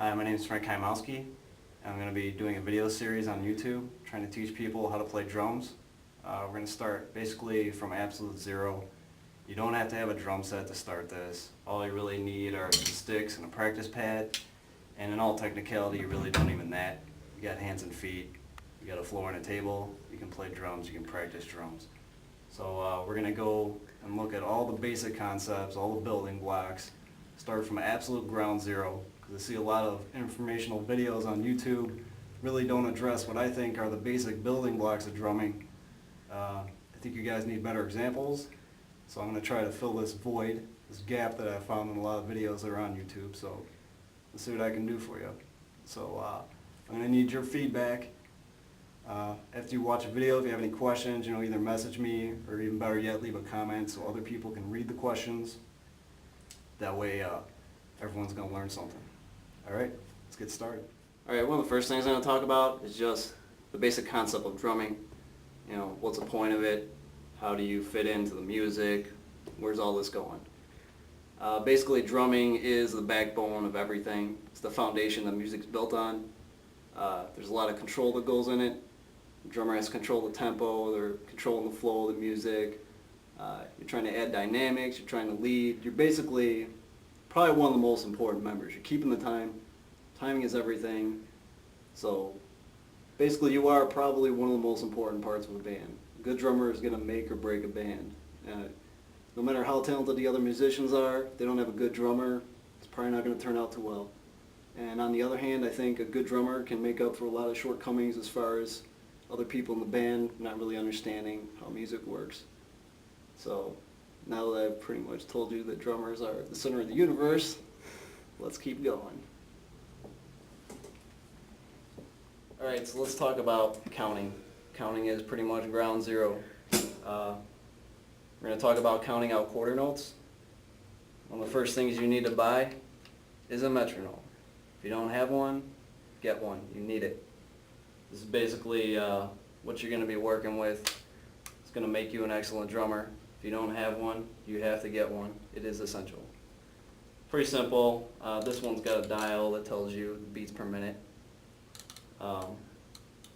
Hi, my name is Frank Kaimowski. I'm going to be doing a video series on YouTube trying to teach people how to play drums. We're going to start basically from absolute zero. You don't have to have a drum set to start this. All you really need are some sticks and a practice pad. And in all technicality, you really don't even that. You got hands and feet, you got a floor and a table, you can play drums, you can practice drums. So we're going to go and look at all the basic concepts, all the building blocks, start from absolute ground zero, because I see a lot of informational videos on YouTube really don't address what I think are the basic building blocks of drumming. I think you guys need better examples, so I'm going to try to fill this void, this gap that I found in a lot of videos that are on YouTube, so let's see what I can do for you. So I'm going to need your feedback. After you watch a video, if you have any questions, either message me or even better yet, leave a comment so other people can read the questions. That way everyone's going to learn something. Alright, let's get started. Alright, one of the first things I'm going to talk about is just the basic concept of drumming. What's the point of it? How do you fit into the music? Where's all this going? Basically, drumming is the backbone of everything. It's the foundation that music's built on. There's a lot of control that goes in it. The drummer has to control the tempo, they're controlling the flow of the music. You're trying to add dynamics, you're trying to lead. You're basically probably one of the most important members. You're keeping the time. Timing is everything. So basically you are probably one of the most important parts of a band. A good drummer is going to make or break a band. No matter how talented the other musicians are, if they don't have a good drummer, it's probably not going to turn out too well. And on the other hand, I think a good drummer can make up for a lot of shortcomings as far as other people in the band not really understanding how music works. So now that I've pretty much told you that drummers are the center of the universe, let's keep going. Alright, so let's talk about counting. Counting is pretty much ground zero. We're going to talk about counting out quarter notes. One of the first things you need to buy is a metronome. If you don't have one, get one. You need it. This is basically what you're going to be working with. It's going to make you an excellent drummer. If you don't have one, you have to get one. It is essential. Pretty simple. This one's got a dial that tells you the beats per minute.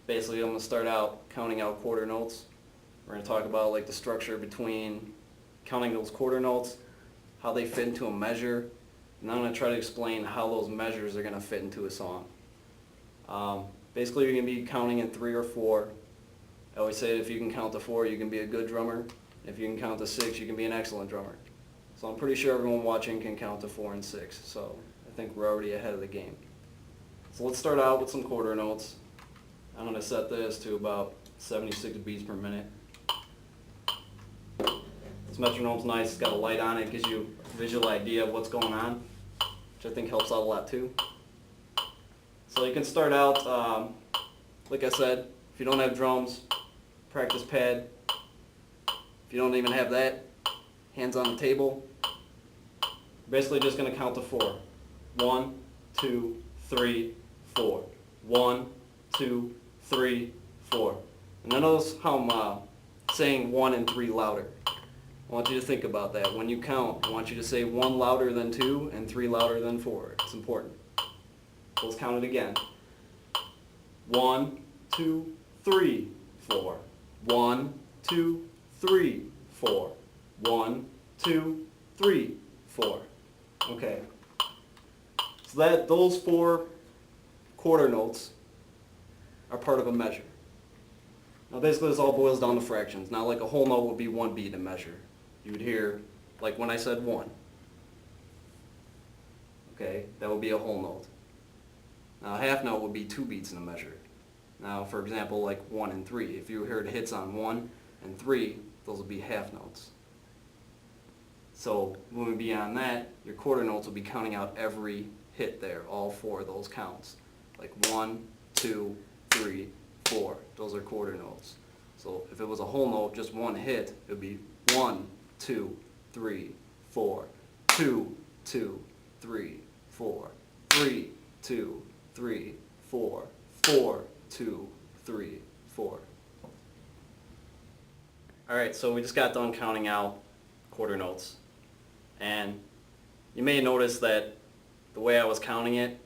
Basically, I'm going to start out counting out quarter notes. We're going to talk about the structure between counting those quarter notes, how they fit into a measure, and I'm going to try to explain how those measures are going to fit into a song. Basically, you're going to be counting in 3 or 4. I always say that if you can count to 4, you can be a good drummer. If you can count to 6, you can be an excellent drummer. So I'm pretty sure everyone watching can count to 4 and 6, so I think we're already ahead of the game. So let's start out with some quarter notes. I'm going to set this to about 76 beats per minute. This metronome's nice, it's got a light on it, gives you a visual idea of what's going on, which I think helps out a lot too. So you can start out, like I said, if you don't have drums, practice pad. If you don't even have that, hands on the table. Basically just going to count to 4. 1, 2, 3, 4. 1, 2, 3, 4. And then notice how I'm saying 1 and 3 louder. I want you to think about that. When you count, I want you to say 1 louder than 2 and 3 louder than 4. It's important. So let's count it again. 1, 2, 3, 4. 1, 2, 3, 4. 1, 2, 3, 4. Okay. So those 4 quarter notes are part of a measure. Now basically this all boils down to fractions. Now a whole note would be 1 beat in measure. You would hear, like when I said 1. Okay, that would be a whole note. Now a half note would be 2 beats in a measure. Now for example 1 and 3. If you heard hits on 1 and 3, those would be half notes. So moving beyond that, your quarter notes will be counting out every hit there, all 4 of those counts. 1, 2, 3, 4. Those are quarter notes. So if it was a whole note, just 1 hit, it would be 1, 2, 3, 4. 2, 2, 3, 4. 3, 2, 3, 4. 4, 2, 3, 4. Alright, so we just got done counting out quarter notes. And you may notice that the way I was counting it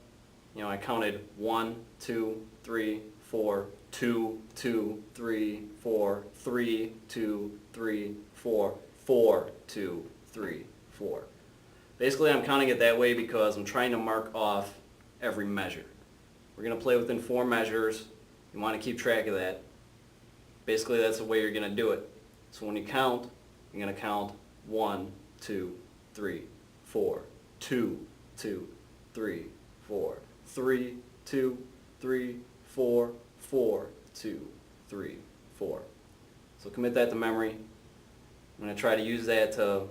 I counted 1, 2, 3, 4, 2, 2, 3, 4, 3, 2, 3, 4, 4, 2, 3, 4. Basically, I'm counting it that way because I'm trying to mark off every measure. We're going to play within 4 measures. You want to keep track of that. Basically, that's the way you're going to do it. So when you count, you're going to count 1, 2, 3, 4, 2, 2, 3, 4, 3, 2, 3, 4, 4, 2, 3, 4. So commit that to memory. I'm going to try to use that to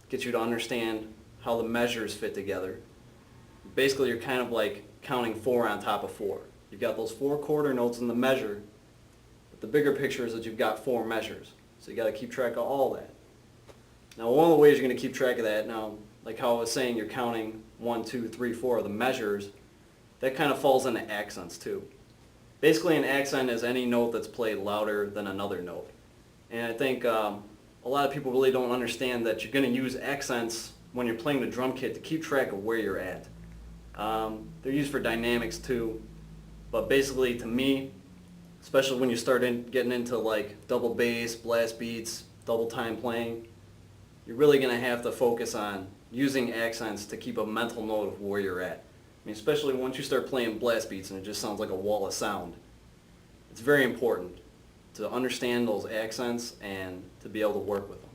get you to understand how the measures fit together. Basically, you're kind of like counting 4 on top of 4. You've got those 4 quarter notes in the measure, but the bigger picture is that you've got 4 measures. So you got to keep track of all that. Now, one of the ways you're going to keep track of that, now, like how I was saying, you're counting 1, 2, 3, 4 of the measures, that kind of falls into accents too. Basically, an accent is any note that's played louder than another note. And I think a lot of people really don't understand that you're going to use accents when you're playing the drum kit to keep track of where you're at. They're used for dynamics too, but basically to me, especially when you start getting into like double bass, blast beats, double time playing, you're really going to have to focus on using accents to keep a mental note of where you're at. I mean, especially once you start playing blast beats and it just sounds like a wall of sound. It's very important to understand those accents and to be able to work with them.